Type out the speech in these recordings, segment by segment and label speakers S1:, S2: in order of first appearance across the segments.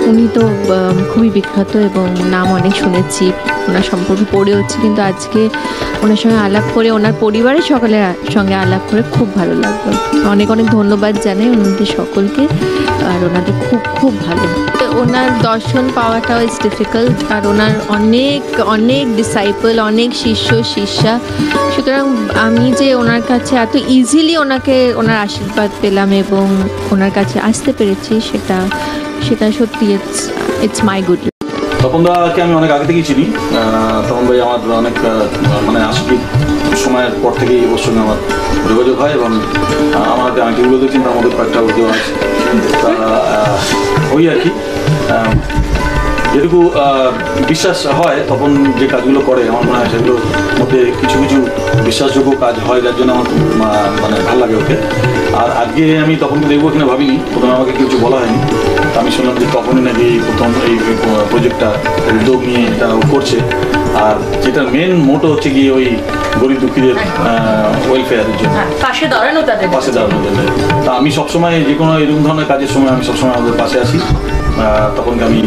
S1: উনি তো খুবই বিখ্যাত এবং নাম অনেক শুনেছি, ওনার সম্পর্কে পড়ে হচ্ছে, কিন্তু আজকে ওনার সঙ্গে আলাপ করে, ওনার পরিবারের সকলের সঙ্গে আলাপ করে খুব ভালো লাগলো। অনেক অনেক ধন্যবাদ জানাই ওনাদের সকলকে, আর ওনাদের খুব খুব ভালো। ওনার দর্শন পাওয়াটাও ইজ ডিফিকাল্ট, আর ওনার অনেক অনেক ডিসাইপল, অনেক শিষ্য শিষ্যা। সুতরাং আমি যে ওনার কাছে এত ইজিলি ওনার আশীর্বাদ পেলাম এবং ওনার কাছে আসতে পেরেছি, সেটা সত্যি ইটস মাই গুড।
S2: তপনদাকে আমি অনেক আগে থেকেই চিনি। তপন ভাই আমার অনেক মানে আশির সময়ের পর থেকেই ওর সঙ্গে আমার যোগাযোগ হয় এবং আমার হাতে আংটিগুলো দেখছেন, তার মধ্যে কয়েকটা উদ্যোগ আছে। তা ওই আর কি, যেটুকু বিশ্বাস হয় তপন যে কাজগুলো করে, আমার মনে হয় সেগুলোর মধ্যে কিছু কিছু বিশ্বাসযোগ্য কাজ হয়, যার জন্য আমার মানে ভালো লাগে ওকে। আর আজকে আমি তপনকে দেখবো কিনা ভাবিনি, প্রথমে আমাকে কিছু বলা হয়নি। আমি শুনলাম যে তপনই নাকি প্রথম এই প্রজেক্টটা উদ্যোগ নিয়ে এটা করছে, আর যেটার মেন মোটো হচ্ছে গিয়ে ওই গরিব দুঃখীদের ওয়েলফেয়ারের জন্য, পাশে দাঁড়ানো জন্য। তা আমি সবসময় যে কোনো এরকম ধরনের কাজের সময় আমি সবসময় আমাদের পাশে আসি। তখনকে আমি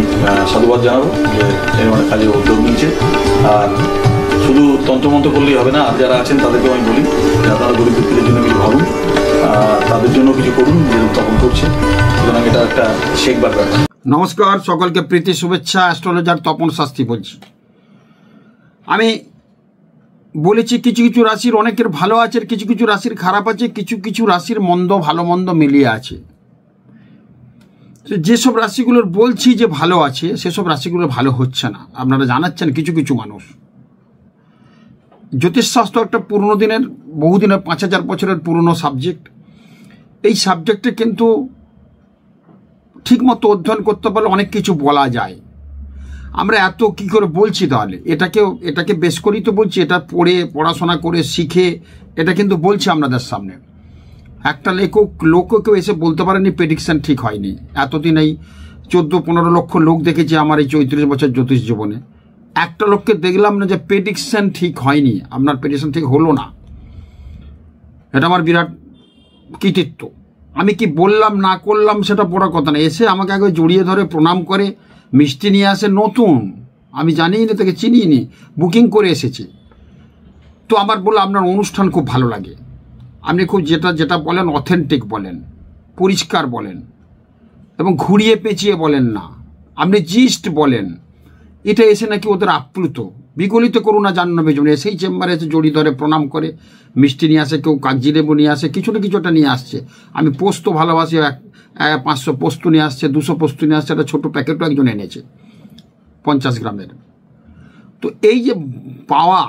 S2: সাধুবাদ জানাবো যে এরকম অনেক কাজে উদ্যোগ নিয়েছে। আর শুধু তন্ত্রমন্ত্র করলেই হবে না, আর যারা আছেন তাদেরকেও আমি বলি আপনারা গরিব দুঃখীদের জন্য কিছু ভাবুন, তাদের জন্য কিছু করুন, যেরকম তখন করছে। সুতরাং এটা একটা শেখবার ব্যাপার।
S3: নমস্কার, সকলকে প্রীতি শুভেচ্ছা। অ্যাস্ট্রোলজার তপন শাস্ত্রী বলছি। আমি বলেছি কিছু কিছু রাশির অনেকের ভালো আছে, কিছু কিছু রাশির খারাপ আছে, কিছু কিছু রাশির মন্দ ভালো মন্দ মিলিয়ে আছে। যেসব রাশিগুলোর বলছি যে ভালো আছে, সেসব রাশিগুলো ভালো হচ্ছে না। আপনারা জানাচ্ছেন কিছু কিছু মানুষ। জ্যোতিষশাস্ত্র একটা পুরনো দিনের, বহুদিনের, 5000 বছরের পুরনো সাবজেক্ট। এই সাবজেক্টে কিন্তু ঠিকমতো অধ্যয়ন করতে পারলে অনেক কিছু বলা যায়। আমরা এত কি করে বলছি, তাহলে এটাকে বেশ করেই তো বলছি। এটা পড়াশোনা করে শিখে এটা কিন্তু বলছি আপনাদের সামনে। একটা লোকও কেউ এসে বলতে পারেনি প্রেডিকশন ঠিক হয়নি। এতদিন এই 14-15 লক্ষ লোক দেখেছি আমার এই 34 বছর জ্যোতিষ জীবনে। একটা লোককে দেখলাম না যে প্রেডিকশন ঠিক হয়নি, আপনার প্রেডিকশন ঠিক হলো না। এটা আমার বিরাট কৃতিত্ব। আমি কি বললাম না করলাম সেটা বড় কথা না। এসে আমাকে আগে জড়িয়ে ধরে প্রণাম করে মিষ্টি নিয়ে আসে। নতুন, আমি জানিই না, তাকে চিনিনি, বুকিং করে এসেছি। তো আমার বললো আপনার অনুষ্ঠান খুব ভালো লাগে, আপনি খুব যেটা বলেন অথেন্টিক বলেন, পরিষ্কার বলেন এবং ঘুরিয়ে পেঁচিয়ে বলেন না, আপনি জিস্ট বলেন। এটা এসে নাকি ওদের আপ্লুত। বিগলিত করুণা জাহ্নবী জন্য সেই চেম্বারে এসে জড়ি ধরে প্রণাম করে মিষ্টি নিয়ে আসে, কেউ কাগজি লেবু নিয়ে আসে, কিছু না কিছু একটা নিয়ে আসছে। আমি পোস্ত ভালোবাসি, 500 পোস্ত নিয়ে আসছে, 200 পোস্ত নিয়ে আসছে, একটা ছোটো প্যাকেটও একজন এনেছে 50 গ্রামের। তো এই যে পাওয়া,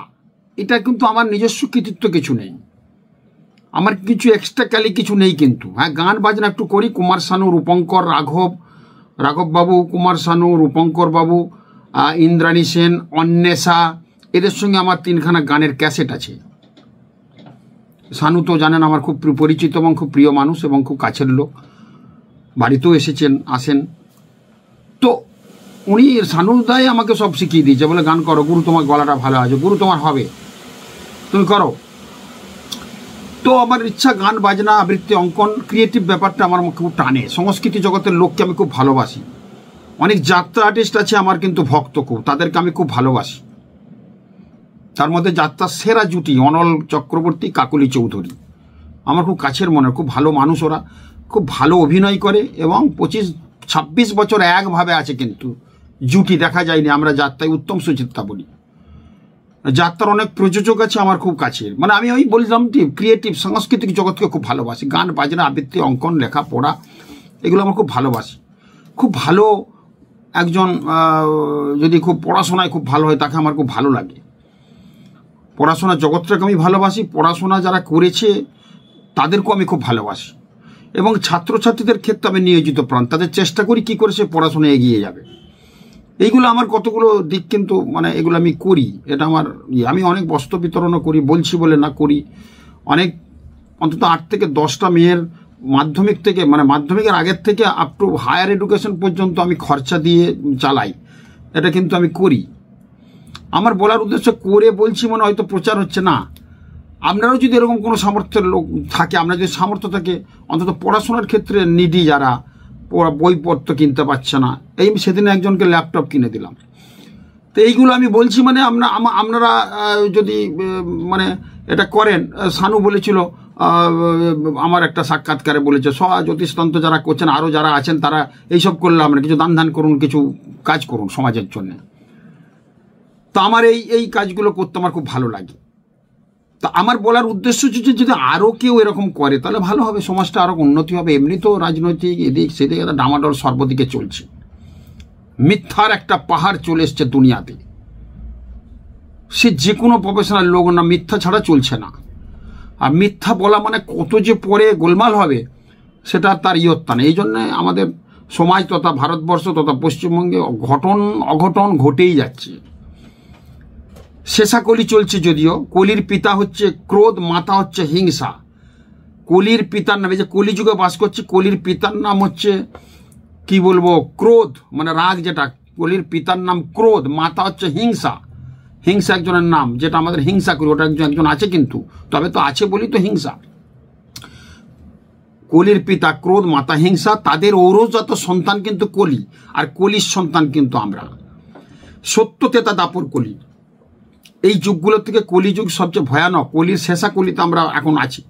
S3: এটা কিন্তু আমার নিজস্ব কৃতিত্ব কিছু নেই, আমার কিছু এক্সট্রা ক্যালি কিছু নেই। কিন্তু হ্যাঁ, গান বাজনা একটু করি। কুমার শানু, রূপঙ্কর, রাঘব বাবু, কুমার শানু, রূপঙ্কর বাবু, ইন্দ্রাণী সেন, অন্বেষা, এদের সঙ্গে আমার 3খানা গানের ক্যাসেট আছে। শানু তো জানেন আমার খুব পরিচিত এবং খুব প্রিয় মানুষ এবং খুব কাছের লোক, বাড়িতেও আসেন। তো উনি শানুদাই আমাকে সব শিখিয়ে দিয়েছে, বলে গান করো গুরু, তোমার গলাটা ভালো আছে, গুরু তোমার হবে, তুমি করো। তো আমার ইচ্ছা গান বাজনা, আবৃত্তি, অঙ্কন, ক্রিয়েটিভ ব্যাপারটা আমার খুব টানে। সংস্কৃতি জগতের লোককে আমি খুব ভালোবাসি। অনেক যাত্রা আর্টিস্ট আছে আমার কিন্তু ভক্ত খুব, তাদেরকে আমি খুব ভালোবাসি। তার মধ্যে যাত্রার সেরা জুটি অনল চক্রবর্তী, কাকলি চৌধুরী আমার খুব কাছের মনে, খুব ভালো মানুষ। ওরা খুব ভালো অভিনয় করে এবং 25-26 বছর একভাবে আছে, কিন্তু জুটি দেখা যায়নি। আমরা যাত্রায় উত্তম সুচিত্রা বলি। যাত্রার অনেক প্রযোজক আছে আমার খুব কাছের। মানে আমি ওই বললাম যে ক্রিয়েটিভ সাংস্কৃতিক জগৎকে খুব ভালোবাসি। গান বাজনা, আবৃত্তি, অঙ্কন, লেখা পড়া, এগুলো আমার খুব ভালোবাসি। খুব ভালো একজন যদি খুব পড়াশোনায় খুব ভালো হয়, তাকে আমার খুব ভালো লাগে। পড়াশোনার জগৎটাকে আমি ভালোবাসি। পড়াশোনা যারা করেছে তাদেরকেও আমি খুব ভালোবাসি এবং ছাত্রছাত্রীদের ক্ষেত্রে আমি নিয়োজিত প্রাণ। তাদের চেষ্টা করি কী করে সে পড়াশোনা এগিয়ে যাবে। এইগুলো আমার কতগুলো দিক, কিন্তু মানে এগুলো আমি করি। এটা আমার আমি অনেক বস্ত্র বিতরণও করি, বলছি বলে না, করি। অনেক অন্তত 8 থেকে 10টা মেয়ের মাধ্যমিক থেকে, মানে মাধ্যমিকের আগের থেকে আপ টু হায়ার এডুকেশন পর্যন্ত আমি খরচা দিয়ে চালাই। এটা কিন্তু আমি করি। আমার বলার উদ্দেশ্য, করে বলছি মনে হয়তো প্রচার হচ্ছে না। আপনারাও যদি এরকম কোনো সামর্থ্যের লোক থাকে, আপনার যদি সামর্থ্য থাকে, অন্তত পড়াশোনার ক্ষেত্রে নিডি যারা বইপত্র কিনতে পারছে না। এই সেদিন একজনকে ল্যাপটপ কিনে দিলাম। তো এইগুলো আমি বলছি, মানে আপনারা যদি মানে এটা করেন। সানু বলেছিল, আমার একটা সাক্ষাৎকারে বলেছে, জ্যোতিষতন্ত্র যারা করছেন, আরও যারা আছেন, তারা এইসব করলে আমরা কিছু দান করুন, কিছু কাজ করুন সমাজের জন্য। তো আমার এই কাজগুলো করতে আমার খুব ভালো লাগে। তা আমার বলার উদ্দেশ্য হচ্ছে, যদি আরও কেউ এরকম করে তাহলে ভালো হবে, সমাজটা আরও উন্নতি হবে। এমনি তো রাজনৈতিক এদিক সেদিক একটা ডামাডোল সর্বদিকে চলছে, মিথ্যার একটা পাহাড় চলে এসছে দুনিয়াতে। সে যে কোনো প্রফেশনাল লোক না, মিথ্যা ছাড়া চলছে না। আর মিথ্যা বলা মানে কত যে পরে গোলমাল হবে সেটা তার ইয়ত্তা নেই। এই জন্যে আমাদের সমাজ তথা ভারতবর্ষ তথা পশ্চিমবঙ্গে অঘটন ঘটেই যাচ্ছে। শেষাকলি চলছে, যদিও কলির পিতা হচ্ছে ক্রোধ, মাতা হচ্ছে হিংসা। কলির পিতার নাম, এই যে কলিযুগে বাস করছে, কলির পিতার নাম হচ্ছে কি বলবো, ক্রোধ, মানে রাগ যেটা। কলির পিতার নাম ক্রোধ, মাতা হচ্ছে হিংসা। হিংসা একজনের নাম, যেটা আমাদের হিংসা করি, ওটা একজন আছে, কিন্তু তবে তো আছে বলি তো হিংসা। কলির পিতা ক্রোধ, মাতা হিংসা, তাদের ঔরজাত সন্তান কিন্তু কলি, আর কলির সন্তান কিন্তু আমরা। সত্য তেতা দাপর কলি, এই যুগগুলোর থেকে কলিযুগ সবচেয়ে ভয়ানক। কলির শেষা কলিতে আমরা এখন আছি।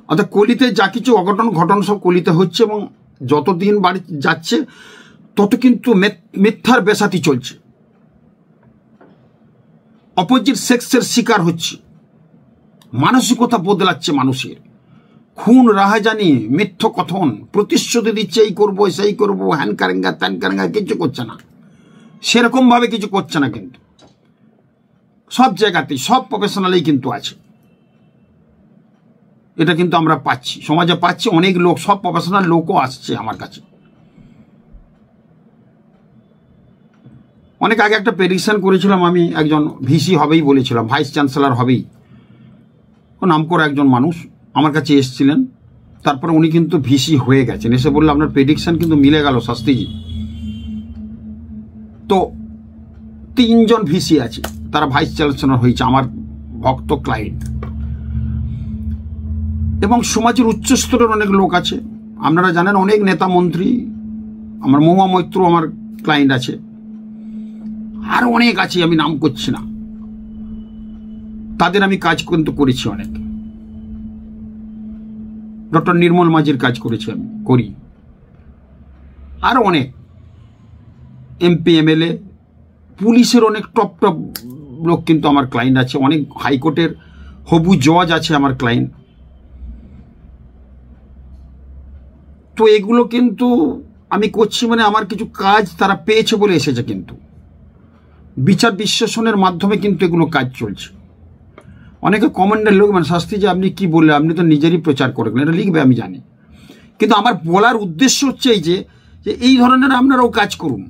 S3: অর্থাৎ কলিতে যা কিছু ঘটন সব কলিতে হচ্ছে, এবং যতদিন বাড়ি যাচ্ছে তত কিন্তু মিথ্যার বেসাতি চলছে। অপোজিট সেক্সের শিকার হচ্ছে, মানসিকতা বদলাচ্ছে মানুষের। খুন, রাহাজানি, মিথ্য কথন, প্রতিশ্রুতি দিচ্ছে, এই করবো সেই করবো, হ্যান কারেঙ্গা ত্যান কারেঙ্গা, কিছু করছে না, সেরকমভাবে কিছু করছে না। কিন্তু সব জায়গাতেই, সব প্রফেশনালেই কিন্তু আছে। এটা কিন্তু আমরা পাচ্ছি, সমাজে পাচ্ছি। অনেক লোক, সব প্রফেশনাল লোকও আসছে আমার কাছে। অনেক আগে একটা প্রেডিকশন করেছিলাম আমি, একজন ভিসি হবেই বলেছিলাম, ভাইস চ্যান্সেলর হবেই, ও নামকরা একজন মানুষ আমার কাছে এসেছিলেন। তারপরে উনি কিন্তু ভিসি হয়ে গেছেন। এসে বললো, আপনার প্রেডিকশন কিন্তু মিলে গেল শাস্ত্রীজি। তো 3 জন ভিসি আছে, তারা ভাইস চ্যান্সেলর হয়েছে, আমার ভক্ত ক্লায়েন্ট। এবং সমাজের উচ্চস্তরের অনেক লোক আছে, আপনারা জানেন, অনেক নেতা মন্ত্রী, আমার মহুয়া মৈত্র আমার ক্লায়েন্ট আছে, আরো অনেক আছে, আমি নাম করছি না। তাদের আমি কাজ কিন্তু করেছি অনেক। ডক্টর নির্মল মাঝির কাজ করেছি আমি, করি। আরো অনেক এমপি, এমএলএ, পুলিশের অনেক টপ লোক কিন্তু আমার ক্লায়েন্ট আছে। অনেক হাইকোর্টের হবু জজ আছে আমার ক্লায়েন্ট। তো এগুলো কিন্তু আমি করছি, মানে আমার কিছু কাজ তারা পেয়েছে বলে এসেছে। কিন্তু বিচার বিশ্লেষণের মাধ্যমে কিন্তু এগুলো কাজ চলছে। অনেকে কমেন্টের লোক, মানে শাস্ত্রী যে আপনি কি বললেন, আপনি তো নিজেরই প্রচার করে গেলেন, এটা লিখবে আমি জানি। কিন্তু আমার বলার উদ্দেশ্য হচ্ছে এই যে এই ধরনের আপনারাও কাজ করুন।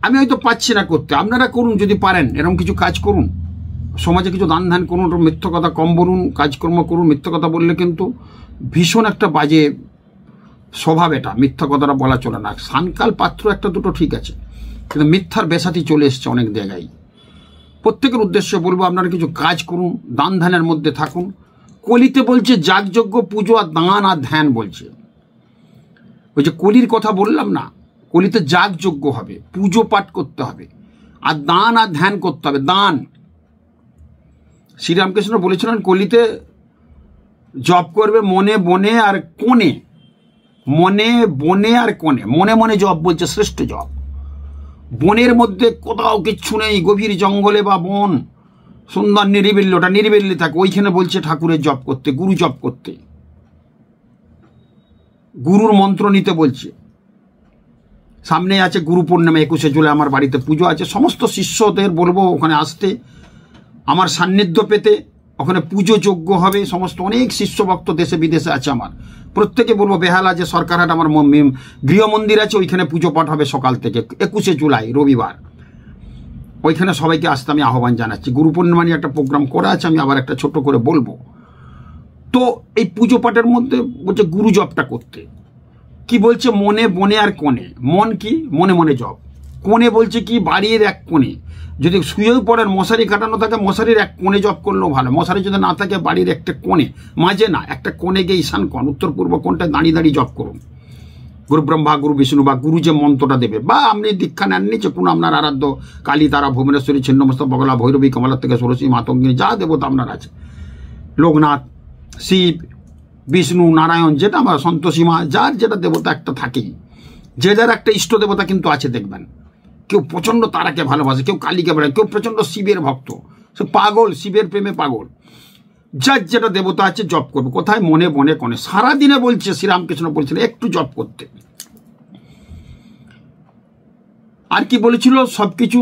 S3: আমি হয়তো পাচ্ছি না করতে, আপনারা করুন যদি পারেন, এরকম কিছু কাজ করুন, সমাজে কিছু দান করুন, মিথ্য কথা কম বলুন, কাজকর্ম করুন। মিথ্য কথা বললে কিন্তু ভীষণ একটা বাজে স্বভাব, এটা মিথ্যা কথাটা বলা চলে না। সানকাল পাত্র একটা দুটো ঠিক আছে, কিন্তু মিথ্যার বেসাতি চলে এসছে অনেক জায়গায়। প্রত্যেকের উদ্দেশ্যে বলবো, আপনারা কিছু কাজ করুন, দানের মধ্যে থাকুন। কলিতে বলছে যাগযজ্ঞ, পুজো আর দান আর ধ্যান বলছে। ওই যে কলির কথা বললাম না, কলিতে যাগযজ্ঞ হবে, পুজো পাঠ করতে হবে, আর দান আর ধ্যান করতে হবে। দান, শ্রীরামকৃষ্ণ বলেছিলেন কলিতে জপ করবে মনে বনে আর কোণে, মনে বনে আর কোণে। মনে মনে জপ বলছে শ্রেষ্ঠ জপ। বনের মধ্যে কোথাও কিচ্ছু নেই, গভীর জঙ্গলে বা বন, সুন্দর নিরিবিল্লি, ওটা নিরিবিল্লি থাকে, ওইখানে বলছে ঠাকুরের জপ করতে, গুরু জপ করতে, গুরুর মন্ত্র নিতে বলছে। সামনে আছে গুরু পূর্ণিমা, 21শে জুলাই আমার বাড়িতে পুজো আছে। সমস্ত শিষ্যদের বলবো ওখানে আসতে, আমার সান্নিধ্য পেতে। ওখানে পুজো যোগ্য হবে। সমস্ত অনেক শিষ্য ভক্ত দেশে বিদেশে আছে আমার, প্রত্যেকে বলবো। বেহালা যে সরকারহাট আমার গৃহ মন্দির আছে, ওইখানে পুজো পাঠ হবে সকাল থেকে, 21শে জুলাই রবিবার। ওইখানে সবাইকে আসতে আমি আহ্বান জানাচ্ছি। গুরু পূর্ণিমা নিয়ে একটা প্রোগ্রাম করা আছে, আমি আবার একটা ছোট করে বলবো। তো এই পুজো পাঠের মধ্যে বলছে গুরু জপটা করতে। কি বলছে? মনে বনে আর কোণে। মন কি? মনে মনে জপ। কোণে বলছে কি বাড়ির এক কোণে যদি শুয়েও পড়েন, মশারি কাটানো থাকে, মশারির এক কোণে জপ করলেও ভালো। মশারি যদি না থাকে বাড়ির একটা কোণে, মাঝে না, একটা কোণে গিয়ে ঈশান কোণ, উত্তর পূর্ব কোণটায় দাঁড়িয়ে দাঁড়িয়ে জপ করুন। গুরু ব্রহ্মা গুরু বিষ্ণু বা গুরু যে মন্ত্রটা দেবে, বা আপনি দীক্ষা নেননি যে কোনো আপনার আরাধ্য কালী, তারা, ভুবনেশ্বরী, ছিন্নমস্তা, বগলা, ভৈরবী, কমলা থেকে ষোড়শী, মাতঙ্গিনী, যা দেবতা আপনার আছে, লোকনাথ, শিব, বিষ্ণু, নারায়ণ, যেটা আমার সন্তোষী মা, যার যেটা দেবতা একটা থাকেই, যে যার একটা ইষ্ট দেবতা কিন্তু আছে। দেখবেন কেউ প্রচণ্ড তারাকে ভালোবাসে, কেউ কালীকে ভালোবাসে, কেউ প্রচণ্ড শিবের ভক্ত, সে পাগল, শিবের প্রেমে পাগল। যার যেটা দেবতা আছে জপ করবে। কোথায়? মনে মনে কোণে। সারাদিনে বলছে শ্রীরামকৃষ্ণ বলছিলেন একটু জপ করতে। আর কি বলেছিল? সবকিছু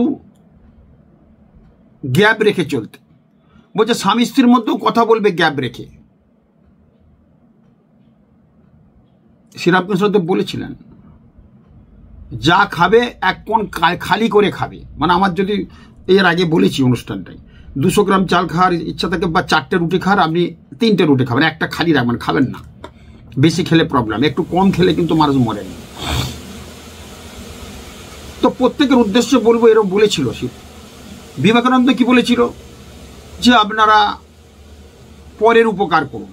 S3: গ্যাপ রেখে চলতে। বলছে স্বামী স্ত্রীর মধ্যেও কথা বলবে গ্যাপ রেখে। শ্রীরামকৃষ্ণ তো বলেছিলেন যা খাবে এক কোণ খালি করে খাবে। মানে আমার যদি এর আগে বলেছি অনুষ্ঠানটাই, 200 গ্রাম চাল খাওয়ার ইচ্ছা থাকে বা 4টে রুটি খাওয়ার, আপনি 3টে রুটি খাবেন, একটা খালি রাখবেন, খাবেন না। বেশি খেলে প্রবলেম, একটু কম খেলে কিন্তু মানুষ মরে না। তো প্রত্যেকের উদ্দেশ্যে বলবো, এরকম বলেছিল বিবেকানন্দ। কি বলেছিল? যে আপনারা পরের উপকার করুন।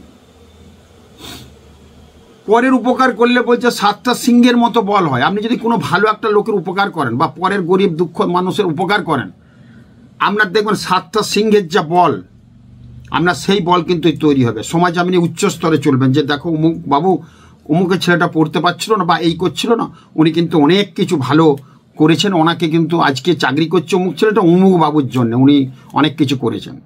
S3: পরের উপকার করলে বলছে 7টা সিংহের মতো বল হয়। আপনি যদি কোনো ভালো একটা লোকের উপকার করেন বা পরের গরিব দুঃখ মানুষের উপকার করেন, আপনার দেখবেন 7টা সিংহের যা বল, আপনার সেই বল কিন্তু তৈরি হবে। সমাজে আপনি উচ্চ স্তরে চলবেন, যে দেখো অমুক বাবু, অমুকের ছেলেটা পড়তে পারছিল না বা এই করছিল না, উনি কিন্তু অনেক কিছু ভালো করেছেন, ওনাকে কিন্তু আজকে চাকরি করছে অমুক ছেলেটা অমুক বাবুর জন্য, উনি অনেক কিছু করেছেন।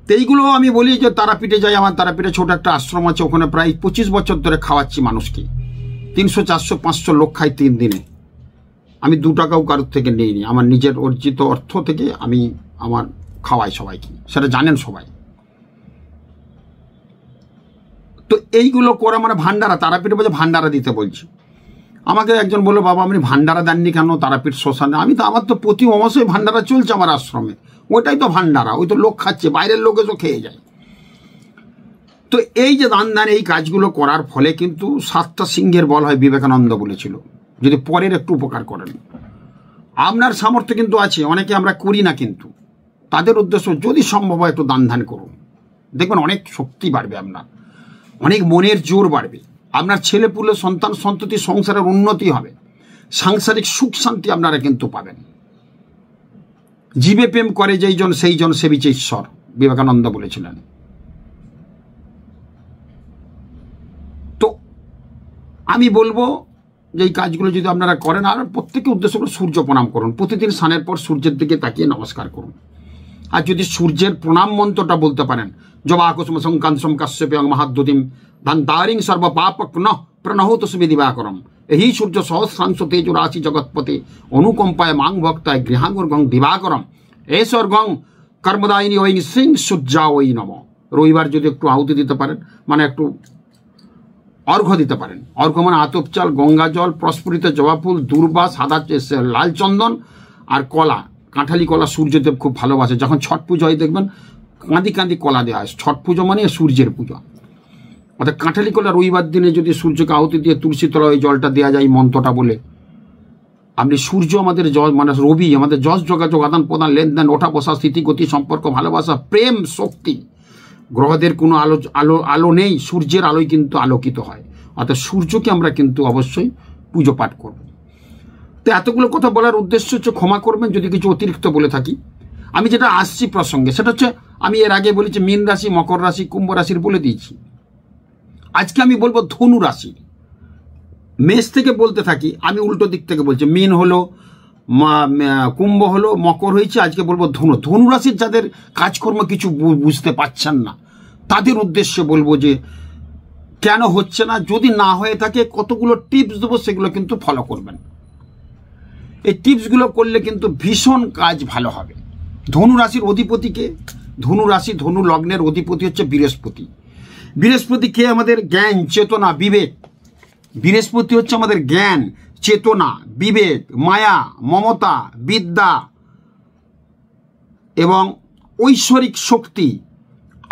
S3: তো এইগুলো আমি বলি যে তারাপীঠে যাই, আমার তারাপীঠে ছোট একটা আশ্রম আছে, ওখানে প্রায় 25 বছর ধরে খাওয়াচ্ছি মানুষকে। 300, 400, 500 লোক খাই 3 দিনে। আমি 2 টাকাও কারোর থেকে নিইনি, আমার নিজের অর্জিত অর্থ থেকে আমি আমার খাওয়াই সবাইকে, সেটা জানেন সবাই। তো এইগুলো করা মানে ভান্ডারা, তারাপীঠে বলছে ভান্ডারা দিতে বলছি। আমাকে একজন বললো, বাবা আপনি ভান্ডারা দেননি কেন তারাপীঠ শ্মশানে? আমি তো, আমার তো প্রতি অমাসেই ভান্ডারা চলছে আমার আশ্রমে, ওইটাই তো ভান্ডারা, ওই তো লোক খাচ্ছে, বাইরের লোক এসে খেয়ে যায়। তো এই যে দান এই কাজগুলো করার ফলে কিন্তু 7টা সিংহের বল হয়, বিবেকানন্দ বলেছিল, যদি পরের একটু উপকার করেন। আপনার সামর্থ্য কিন্তু আছে, অনেকে আমরা করি না, কিন্তু তাদের উদ্দেশ্য যদি সম্ভব হয় একটু দান করুন, দেখবেন অনেক শক্তি বাড়বে, আপনার অনেক মনের জোর বাড়বে, আপনার ছেলে পুলে, সন্তান সন্ততি, সংসারের উন্নতি হবে, সাংসারিক সুখ শান্তি আপনারা কিন্তু পাবেন। জীবে প্রেম করে যেই জন সেই জন সেবিছে ঈশ্বর, বিবেকানন্দ বলেছিলেন। তো আমি বলবো যে এই কাজগুলো যদি আপনারা করেন, আর প্রত্যেকে উদ্দেশ্য করে সূর্য প্রণাম করুন, প্রতিদিন স্নানের পর সূর্যের দিকে তাকিয়ে নমস্কার করুন। আর যদি সূর্যের প্রণাম মন্ত্রটা বলতে পারেন, জবা কুসুম সংকাংসম কাশ্যপেয়ং মহাদ্যুতিম ধান্তারিং সর্ব পাপক ন প্রণহত সুবিদিবাকরম এই সূর্য সহস্রাংশ তেজ রাশি জগৎপতি অনুকম্পায় মাং ভক্তায় গৃহাঙ্গং দিবাকরম এসর্গং কর্মদায়িনী ওই সিং সূর্যা ওই নম। রবিবার যদি একটু আহুতি দিতে পারেন, মানে একটু অর্ঘ্য দিতে পারেন। অর্ঘ্য মানে আতপ চাল, গঙ্গা জল, প্রস্ফুটিত জবা ফুল, দূর্বা, সাদা লাল চন্দন আর কলা, কাঁঠালি কলা সূর্যদেব খুব ভালোবাসে। যখন ছট পুজো হয় দেখবেন কাঁদি কাঁদি কলা দেওয়া হয়। ছট পুজো মানে সূর্যের পুজো, অর্থাৎ কাঁঠালি কলা রবিবার দিনে যদি সূর্যকে আহুতি দিয়ে তুলসী তলায় ওই জলটা দেওয়া যায় মন্ত্রটা বলে, আপনি সূর্য আমাদের মানে রবি আমাদের যশ যোগাযোগ, আদান প্রদান, লেনদেন, ওঠা বসা, স্থিতি গতি, সম্পর্ক, ভালোবাসা, প্রেম, শক্তি, গ্রহদের কোনো আলো নেই, সূর্যের আলোয় কিন্তু আলোকিত হয়। অর্থাৎ সূর্যকে আমরা কিন্তু অবশ্যই পুজো পাঠ করব। তো এতগুলো কথা বলার উদ্দেশ্য হচ্ছে, ক্ষমা করবেন যদি কিছু অতিরিক্ত বলে থাকি। আমি যেটা আসছি প্রসঙ্গে, সেটা হচ্ছে আমি এর আগে বলেছি মীন রাশি, মকর রাশি, কুম্ভ রাশির বলে দিয়েছি। আজকে আমি বলবো ধনু রাশি। মেষ থেকে বলতে থাকি, আমি উল্টো দিক থেকে বলছি, মীন হলো, কুম্ভ হলো, মকর হয়েছে, আজকে বলবো ধনু। ধনু রাশির যাদের কাজকর্ম কিছু বুঝতে পারছেন না, তাদের উদ্দেশ্যে বলবো যে কেন হচ্ছে না, যদি না হয়ে থাকে কতগুলো টিপস দেবো, সেগুলো কিন্তু ফলো করবেন। এই টিপসগুলো করলে কিন্তু ভীষণ কাজ ভালো হবে। ধনু রাশির অধিপতিকে, ধনু রাশি ধনু লগ্নের অধিপতি হচ্ছে বৃহস্পতি। বৃহস্পতি কে? আমাদের জ্ঞান, চেতনা, বিবেক। বৃহস্পতি হচ্ছে আমাদের জ্ঞান, চেতনা, বিবেক, মায়া, মমতা, বিদ্যা এবং ঐশ্বরিক শক্তি,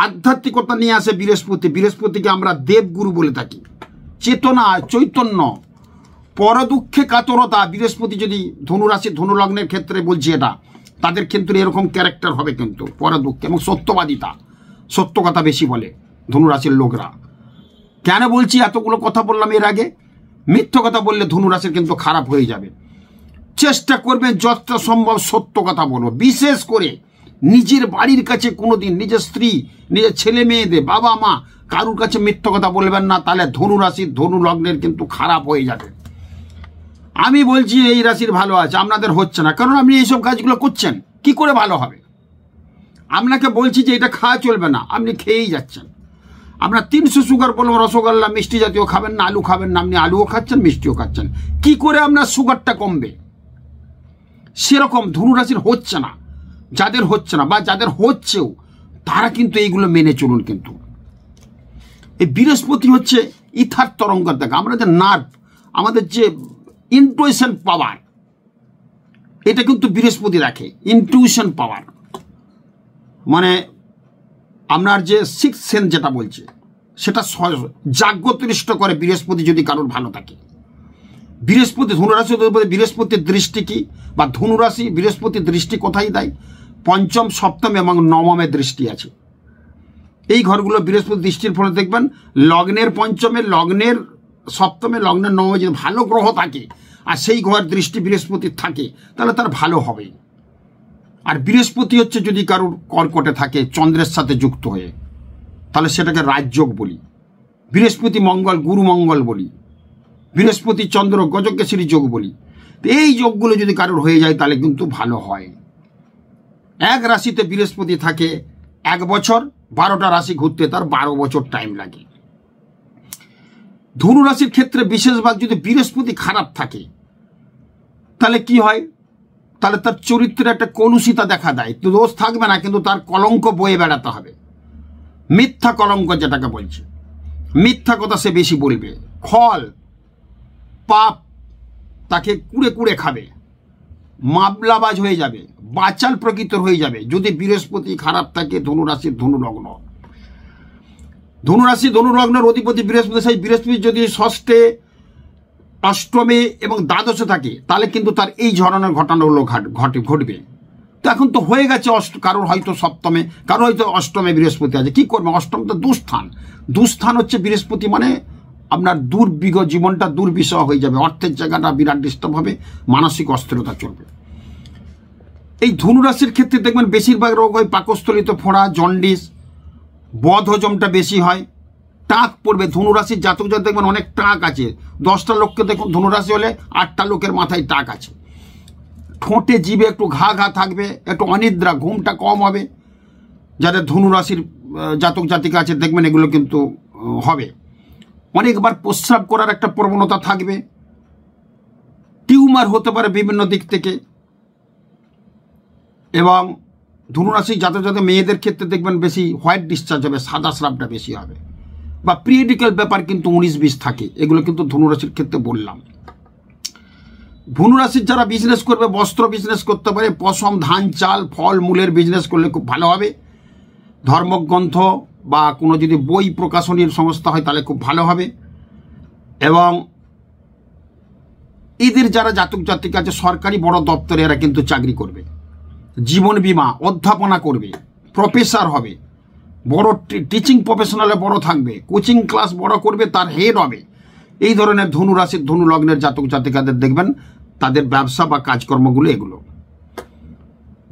S3: আধ্যাত্মিকতা নিয়ে আসে বৃহস্পতি। বৃহস্পতিকে আমরা দেবগুরু বলে থাকি। চেতনা, চৈতন্য, পরদুঃখে কাতরতা, বৃহস্পতি যদি ধনুরাশি ধনুলগ্নের ক্ষেত্রে বলছি, এটা তাদের ক্ষেত্রে এরকম ক্যারেক্টার হবে কিন্তু পরদুঃখে, এবং সত্যবাদিতা, সত্য কথা বেশি বলে ধনুরাশির লোকরা। কেন বলছি, এতগুলো কথা বললাম এর আগে, মিথ্য কথা বললে ধনুরাশির কিন্তু খারাপ হয়ে যাবে। চেষ্টা করবেন যতটা সম্ভব সত্য কথা বলো, বিশেষ করে নিজের বাড়ির কাছে কোনোদিন নিজের স্ত্রী, নিজের ছেলে মেয়েদের, বাবা মা, কারুর কাছে মিথ্য কথা বলবেন না, তাহলে ধনুরাশির ধনুলগ্নের কিন্তু খারাপ হয়ে যাবে। আমি বলছি এই রাশির ভালো আছে, আপনাদের হচ্ছে না, কারণ আপনি এইসব কাজগুলো করছেন, কি করে ভালো হবে? আপনাকে বলছি যে এটা খাওয়া চলবে না, আপনি খেয়েই যাচ্ছেন। আপনার 300 সুগার বলবো, রসগোল্লা মিষ্টি জাতীয় খাবেন না, আলু খাবেন না, আপনি আলুও খাচ্ছেন মিষ্টিও খাচ্ছেন, কি করে আপনার সুগারটা কমবে? সেরকম ধনুরাশির হচ্ছে না, যাদের হচ্ছে না বা যাদের হচ্ছেও তারা কিন্তু এইগুলো মেনে চলুন। কিন্তু এই বৃহস্পতি হচ্ছে ইথার তরঙ্গ দেখা, আমাদের নার্ভ, আমাদের যে ইনটুইশন পাওয়ার, এটা কিন্তু বৃহস্পতি রাখে। ইনটিউশন পাওয়ার মানে আপনার যে সিক্স সেন্স যেটা বলছে, সেটা জাগ্রতৃষ্ট করে বৃহস্পতি যদি কারোর ভালো থাকে। বৃহস্পতি ধনুরাশি, বৃহস্পতির দৃষ্টি কি, বা ধনুরাশি বৃহস্পতির দৃষ্টি কোথায় দেয়? পঞ্চম, সপ্তম এবং নবমে দৃষ্টি আছে। এই ঘরগুলো বৃহস্পতি দৃষ্টির ফলে দেখবেন লগ্নের পঞ্চমে, লগ্নের সপ্তমে, লগ্নের নবমে যদি ভালো গ্রহ থাকে আর সেই ঘর দৃষ্টি বৃহস্পতির থাকে, তাহলে তার ভালো হবে। আর বৃহস্পতি হচ্ছে যদি কারোর কর্কটে থাকে চন্দ্রের সাথে যুক্ত হয়ে, তাহলে সেটাকে রাজযোগ বলি। বৃহস্পতি মঙ্গল গুরু মঙ্গল বলি, বৃহস্পতি চন্দ্র গজকেশরী যোগ বলি। এই যোগগুলো যদি কারোর হয়ে যায় তাহলে কিন্তু ভালো হয়। এক রাশিতে বৃহস্পতি থাকে 1 বছর, 12টা রাশি ঘুরতে তার 12 বছর টাইম লাগে। ধনু রাশির ক্ষেত্রে বিশেষভাগ যদি বৃহস্পতি খারাপ থাকে তাহলে কি হয়? তাহলে তার চরিত্রে একটা কলুষিতা দেখা দেয়। তো দোষ থাকবে না, কিন্তু তার কলঙ্ক বয়ে বেড়াতে হবে। মিথ্যা কলঙ্ক যেটাকে বলছে, মিথ্যা কথা সে বেশি বলবে, খল পাপ তাকে কুড়ে কুড়ে খাবে, মামলাবাজ হয়ে যাবে, বাচাল প্রকৃতির হয়ে যাবে যদি বৃহস্পতি খারাপ থাকে ধনুরাশির ধনুলগ্ন। ধনুরাশি ধনুলগ্নের অধিপতি বৃহস্পতি, সেই বৃহস্পতি যদি ষষ্ঠে, অষ্টমে এবং দ্বাদশে থাকে তাহলে কিন্তু তার এই ধরনের ঘটনাগুলো ঘটবে। তো এখন তো হয়ে গেছে, কারোর হয়তো সপ্তমে, কারোর হয়তো অষ্টমে বৃহস্পতি আছে, কি করবে? অষ্টম তো দুস্থান। দুস্থান হচ্ছে বৃহস্পতি, মানে আপনার জীবনটা দুর্বিষহ হয়ে যাবে, অর্থের জায়গাটা বিরাট ডিস্টার্ব হবে, মানসিক অস্থিরতা চলবে। এই ধনুরাশির ক্ষেত্রে দেখবেন বেশিরভাগ রোগ হয় পাকস্থলিত ফোড়া, জন্ডিস, বদ হজমটা বেশি হয়, টাক পড়বে। ধনুরাশির জাতক জাতক দেখবেন অনেক টাক আছে, 10টা লোককে দেখুন ধনুরাশি হলে 8টা লোকের মাথায় টাক আছে। ঠোঁটে জিভে একটু ঘা ঘা থাকবে, একটু অনিদ্রা, ঘুমটা কম হবে। যাদের ধনুরাশির জাতক জাতিকা আছে দেখবেন এগুলো কিন্তু হবে। অনেকবার প্রস্রাব করার একটা প্রবণতা থাকবে, টিউমার হতে পারে বিভিন্ন দিক থেকে। এবং ধনুরাশি জাতক জাতক মেয়েদের ক্ষেত্রে দেখবেন বেশি হোয়াইট ডিসচার্জ হবে, সাদা স্রাবটা বেশি হবে, বা পিরিয়ডিক্যাল ব্যাপার কিন্তু 19-20 থাকে। এগুলো কিন্তু ধনুরাশির ক্ষেত্রে বললাম। ধনুরাশির যারা বিজনেস করবে, বস্ত্র বিজনেস করতে পারে, পশম, ধান, চাল, ফল মূলের বিজনেস করলে খুব ভালো হবে। ধর্মগ্রন্থ বা কোনো যদি বই প্রকাশনীর সংস্থা হয় তাহলে খুব ভালো হবে। এবং এদের যারা জাতক জাতিকা আছে সরকারি বড় দপ্তরে এরা কিন্তু চাকরি করবে, জীবন বীমা, অধ্যাপনা করবে, প্রফেসর হবে, বড় টিচিং প্রফেশনালে বড় থাকবে, কোচিং ক্লাস বড় করবে, তার হেড হবে। এই ধরনের ধনুরাশির ধনুলগ্নের জাতক জাতিকাদের দেখবেন তাদের ব্যবসা বা কাজকর্মগুলো এগুলো।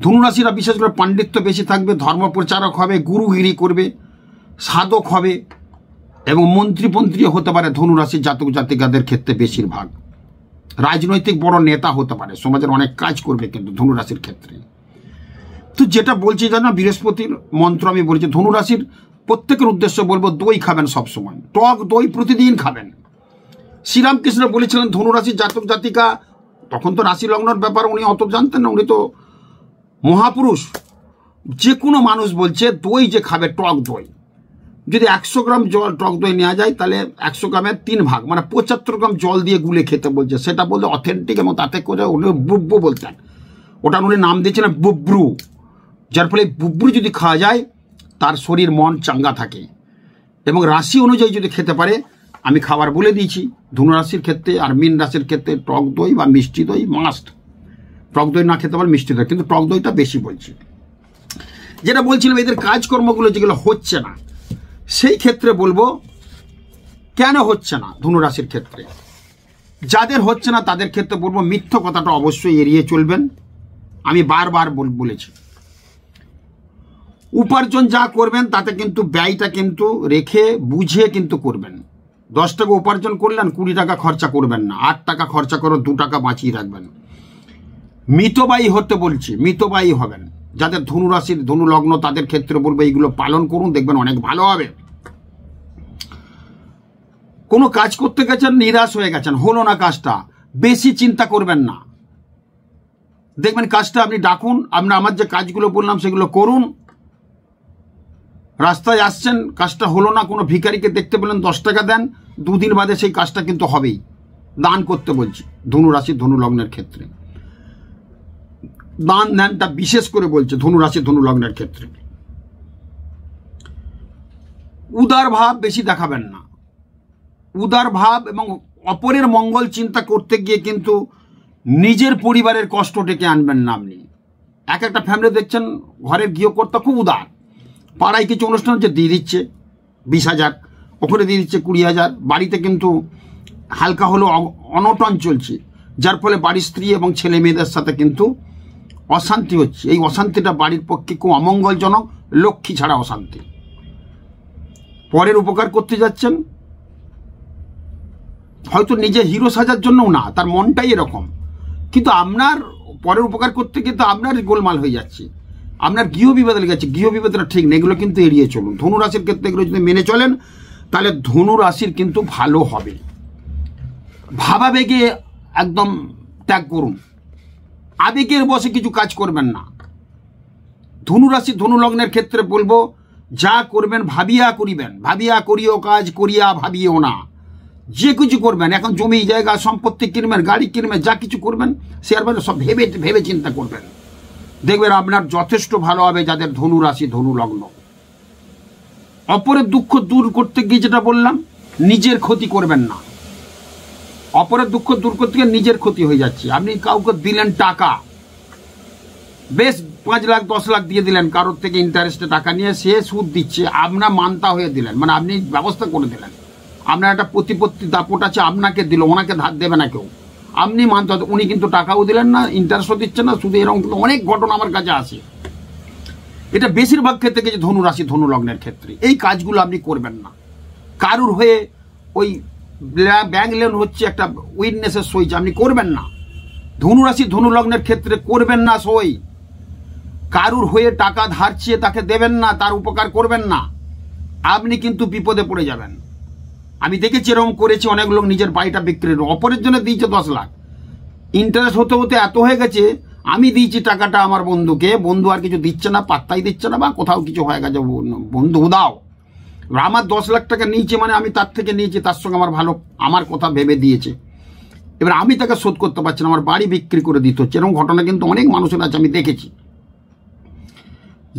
S3: ধনুরাশিরা বিশেষ করে পাণ্ডিত্য বেশি থাকবে, ধর্ম প্রচারক হবে, গুরুগিরি করবে, সাধক হবে এবং মন্ত্রীপন্ত্রী হতে পারে ধনুরাশির জাতক জাতিকাদের ক্ষেত্রে বেশিরভাগ। রাজনৈতিক বড় নেতা হতে পারে, সমাজের অনেক কাজ করবে কিন্তু ধনুরাশির ক্ষেত্রে। তো যেটা বলছি জানা, বৃহস্পতির মন্ত্র আমি বলছি, ধনুরাশির প্রত্যেকের উদ্দেশ্য বলবো দই খাবেন সবসময়, টক দই প্রতিদিন খাবেন। শ্রীরামকৃষ্ণ বলেছিলেন ধনুরাশির জাতক জাতিকা, তখন তো রাশি লগ্নের ব্যাপার উনি অত জানতেন না, উনি তো মহাপুরুষ। যে কোনো মানুষ বলছে দই যে খাবে, টক দই, যদি 100 গ্রাম টক দই নেওয়া যায় তাহলে 100 গ্রামের 3 ভাগ মানে 75 গ্রাম জল দিয়ে গুলে খেতে বলছে। সেটা বলতে অথেন্টিক, এবং তাতে করে উনি বুব্বু বলতেন, ওটা উনি নাম দিয়েছিলেন বুব্রু। যার ফলে বুব্রু যদি খাওয়া যায় তার শরীর মন চাঙ্গা থাকে। এবং রাশি অনুযায়ী যদি খেতে পারে, আমি খাবার বলে দিয়েছি ধনুরাশির ক্ষেত্রে। আর মীন রাশির ক্ষেত্রে টক দই বা মিষ্টি দই মাস্ট। টক দই না খেতে পারে মিষ্টি দই, কিন্তু টক দইটা বেশি বলছি। যেটা বলছিলাম এদের কাজকর্মগুলো যেগুলো হচ্ছে না, সেই ক্ষেত্রে বলবো কেন হচ্ছে না ধনুরাশির ক্ষেত্রে। যাদের হচ্ছে না তাদের ক্ষেত্রে বলবো মিথ্যা কথাটা অবশ্যই এড়িয়ে চলবেন। আমি বারবার বলেছি উপার্জন যা করবেন তাতে কিন্তু ব্যয়টা কিন্তু রেখে বুঝে কিন্তু করবেন। 10 টাকা উপার্জন করলেন, 20 টাকা খরচা করবেন না। 8 টাকা খরচা করে 2 টাকা বাঁচিয়ে রাখবেন। মিতব্যয়ী হতে বলছি, মিতব্যয়ী হবেন। যাদের ধনুরাশির ধনুলগ্ন তাদের ক্ষেত্রে বলবো এইগুলো পালন করুন, দেখবেন অনেক ভালো হবে। কোনো কাজ করতে গেছেন, নিরাশ হয়ে গেছেন, হলো না কাজটা, বেশি চিন্তা করবেন না। দেখবেন কাজটা আপনি ডাকুন, আমার যে কাজগুলো বললাম সেগুলো করুন। রাস্তায় আসছেন, কাজটা হলো না, কোনো ভিখারিকে দেখতে পেলেন, 10 টাকা দেন, 2 দিন বাদে সেই কাজটা কিন্তু হবেই। দান করতে বলছি ধনুরাশি ধনুলগ্নের ক্ষেত্রে। দান ধ্যানটা বিশেষ করে বলছে ধনুরাশি ধনুলগ্নের ক্ষেত্রে। উদার ভাব বেশি দেখাবেন না। উদার ভাব এবং অপরের মঙ্গল চিন্তা করতে গিয়ে কিন্তু নিজের পরিবারের কষ্ট ডেকে আনবেন না। আপনি একটা ফ্যামিলি দেখছেন ঘরের গৃহকর্তা খুব উদার, পাড়ায় কিছু অনুষ্ঠান হচ্ছে দিয়ে দিচ্ছে 20,000, ওখানে দিয়ে দিচ্ছে 20,000, বাড়িতে কিন্তু হালকা হলেও অনটন চলছে, যার ফলে বাড়ির স্ত্রী এবং ছেলে মেয়েদের সাথে কিন্তু অশান্তি হচ্ছে। এই অশান্তিটা বাড়ির পক্ষে খুব অমঙ্গলজনক, লক্ষ্মী ছাড়া অশান্তি। পরের উপকার করতে যাচ্ছেন, হয়তো নিজে হিরো সাজার জন্যও না, তার মনটাই এরকম, কিন্তু আপনার পরের উপকার করতে গিয়ে তো আপনার গোলমাল হয়ে যাচ্ছে, আপনার গৃহ বিবাদ লেগে যাচ্ছে। গৃহ বিবাদটা ঠিক নেই, এগুলো কিন্তু এড়িয়ে চলুন। ধনুরাশির ক্ষেত্রে এগুলো যদি মেনে চলেন তাহলে ধনুরাশির কিন্তু ভালো হবে। ভাবাবেগে একদম ত্যাগ করুন, আবেগের বসে কিছু কাজ করবেন না। ধনুরাশি ধনুলগ্নের ক্ষেত্রে বলবো যা করবেন ভাবিয়া করিবেন, ভাবিয়া করিও কাজ, করিয়া ভাবিও না। যে কিছু করবেন, এখন জমি জায়গা সম্পত্তি কিনবেন, গাড়ি কিনবেন, যা কিছু করবেন শেয়ার বাজার সব ভেবে ভেবে চিন্তা করবেন, দেখবেন আপনার যথেষ্ট ভালো হবে। যাদের ধনুরাশি ধনুলগ্ন, অপরের দুঃখ দূর করতে গিয়ে যেটা বললাম, নিজের ক্ষতি করবেন না। অপরের দুঃখ দূর করতে গিয়ে নিজের ক্ষতি হয়ে যাচ্ছে। আপনি কাউকে দিলেন টাকা, বেশ 5 লাখ 10 লাখ দিয়ে দিলেন, কারোর থেকে ইন্টারেস্টে টাকা নিয়ে সে সুদ দিচ্ছে, আপনার মানতা হয়ে দিলেন, মানে আপনি ব্যবস্থা করে দিলেন। আপনার একটা প্রতিপত্তি দাপট আছে, আপনাকে দিল, ওনাকে ধার দেবে না কেউ, আপনি মানতে হবে। উনি কিন্তু টাকাও দিলেন না, ইন্টারেস্টও দিচ্ছেন না, শুধু এরকম কিন্তু অনেক ঘটনা আমার কাছে আসে। এটা বেশিরভাগ ক্ষেত্রে গেছে ধনুরাশি ধনুলগ্নের ক্ষেত্রে। এই কাজগুলো আপনি করবেন না। কারুর হয়ে ওই ব্যাংক লোন হচ্ছে একটা উইটনেসের সই, আপনি করবেন না। ধনুরাশি ধনুলগ্নের ক্ষেত্রে করবেন না সই। কারুর হয়ে টাকা ধার চেয়ে তাকে দেবেন না, তার উপকার করবেন না, আপনি কিন্তু বিপদে পড়ে যাবেন। আমি দেখেছি এরকম করেছি, অনেক লোক নিজের বাড়িটা বিক্রি, অপরের জন্য দিয়েছে 10 লাখ, ইন্টারেস্ট হতে হতে এত হয়ে গেছে, আমি দিয়েছি টাকাটা আমার বন্ধুকে, বন্ধু আর কিছু দিচ্ছে না, পাত্তাই দিচ্ছে না, বা কোথাও কিছু হয়ে গেছে, বন্ধু দাও। আমার 10 লাখ টাকা নিয়েছে, মানে আমি তার থেকে নিয়েছি, তার সঙ্গে আমার ভালো, আমার কথা ভেবে দিয়েছে, এবার আমি তাকে শোধ করতে পারছি না, আমার বাড়ি বিক্রি করে দিতে হচ্ছে। এরকম ঘটনা কিন্তু অনেক মানুষের আছে, আমি দেখেছি।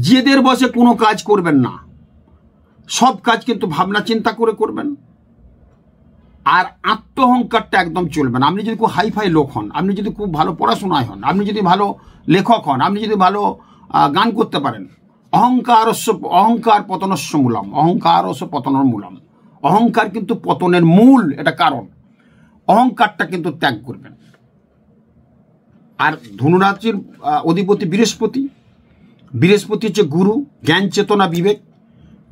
S3: জেদের বসে কোনো কাজ করবেন না, সব কাজ কিন্তু ভাবনা চিন্তা করে করবেন। আর আত্মহংকারটা একদম চলবে না। আপনি যদি খুব হাইফাই লোক হন, আপনি যদি খুব ভালো পড়াশোনায় হন, আপনি যদি ভালো লেখক হন, আপনি যদি ভালো গান করতে পারেন, অহংকার পতনস্য মূলম, অহংকারস্য পতনের মূলম। অহংকার কিন্তু পতনের মূল, এটা কারণ। অহংকারটা কিন্তু ত্যাগ করবেন। আর ধনুরাশির অধিপতি বৃহস্পতি, বৃহস্পতি হচ্ছে গুরু, জ্ঞান চেতনা বিবেক।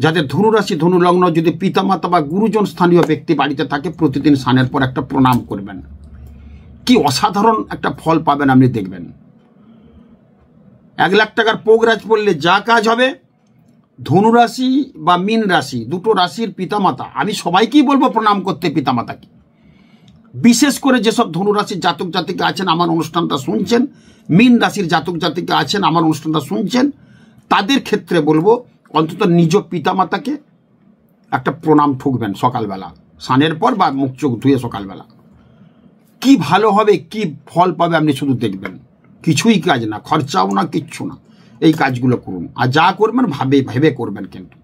S3: যাদের ধনুরাশি ধনুলগ্ন, যদি পিতামাতা বা গুরুজন স্থানীয় ব্যক্তি বাড়িতে থাকে, প্রতিদিন স্নানের পর একটা প্রণাম করবেন, কি অসাধারণ একটা ফল পাবেন আপনি দেখবেন। 1 লাখ টাকার পোগরাজ পড়লে যা কাজ হবে। ধনুরাশি বা মীন রাশি, দুটো রাশির পিতামাতা, আমি সবাইকেই বলবো প্রণাম করতে পিতামাতাকে। বিশেষ করে যেসব ধনুরাশির জাতক জাতিকা আছেন আমার অনুষ্ঠানটা শুনছেন, মীন রাশির জাতক জাতিকা আছেন আমার অনুষ্ঠানটা শুনছেন, তাদের ক্ষেত্রে বলবো অন্তত নিজ পিতামাতাকে একটা প্রণাম ঠুকবেন সকালবেলা, স্নানের পর বা মুখ চোখ ধুয়ে সকালবেলা। কি ভালো হবে, কি ফল পাবে আপনি শুধু দেখবেন। কিছুই কাজ না, খরচাও না, কিচ্ছু না, এই কাজগুলো করুন। আর যা করবেন ভেবে করবেন, কিন্তু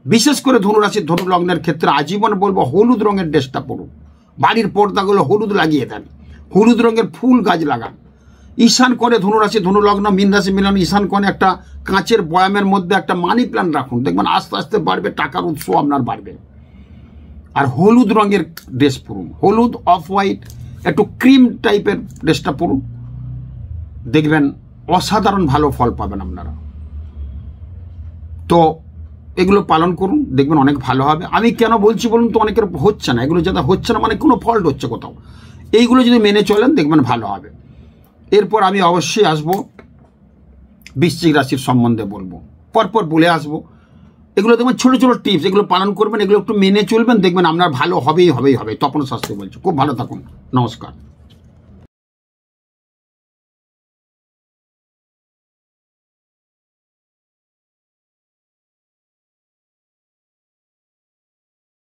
S3: বিশেষ করে ধনুরাশির ধনুলগ্নের ক্ষেত্রে আজীবন বলবো হলুদ রঙের ড্রেসটা পরুন, বাড়ির পর্দাগুলো হলুদ লাগিয়ে দেন, হলুদ রঙের ফুল গাছ লাগান। ঈশান কোণে ধনুরাশি ধনুলগ্ন মীন রাশি মিলন ঈশান কোণে একটা কাঁচের বয়ামের মধ্যে একটা মানি প্ল্যান্ট রাখুন, দেখবেন আস্তে আস্তে বাড়বে, টাকার উৎস আপনার বাড়বে। আর হলুদ রঙের ড্রেস পরুন, হলুদ অফ হোয়াইট একটু ক্রিম টাইপের ড্রেসটা পরুন, দেখবেন অসাধারণ ভালো ফল পাবেন আপনারা। তো এগুলো পালন করুন, দেখবেন অনেক ভালো হবে। আমি কেন বলছি বলুন তো, অনেকের হচ্ছে না, এগুলো যাতে হচ্ছে না মানে কোনো ফল্ট হচ্ছে কোথাও, এইগুলো যদি মেনে চলেন দেখবেন ভালো হবে। এরপর আমি অবশ্যই আসবো বৃশ্চিক রাশির সম্বন্ধে বলবো, পরপর বলে আসবো। এগুলো দেখবেন ছোটো ছোটো টিপস, এগুলো পালন করবেন, এগুলো একটু মেনে চলবেন, দেখবেন আপনার ভালো হবেই হবে। তপন শাস্ত্রী বলছে, খুব ভালো থাকুন, নমস্কার।